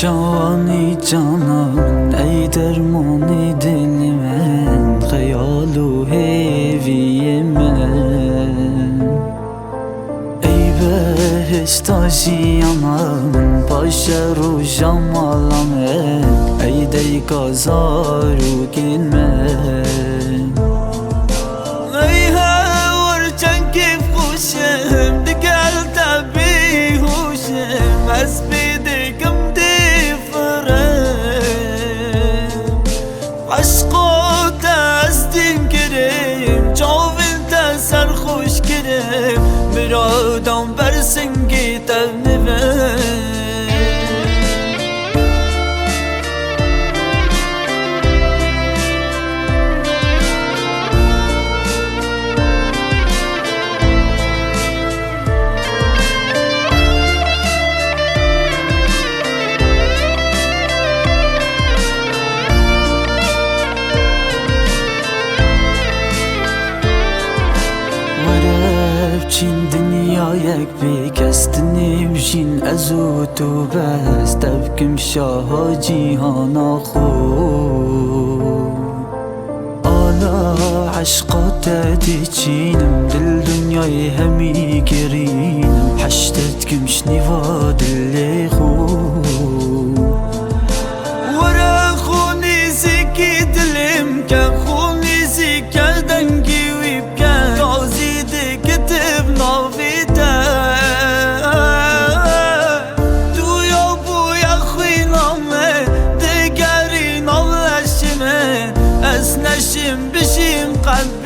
جوانی جانم ای درمانی دل من خیال و هیوی من ای بهشت آشیانم باشه رو جمالم ای دیگازار و گل من ای هور چند کیف خوشم دگل تبی هوشم از بیدگم عشقات استیم کریم جاوین تا سرخوش کریم مرادم برسنگی تنویم چین دنیا یک بیکستنی بشین از او تو بس تبکم شاه جیهانا خود آلا عشقات دی چینم دل دنیای همی گرینم حشتت کمش نیوا دلی خود ورا خونی زکی دلم که خونی زکی دنگی ویب که نشیم بشیم قلب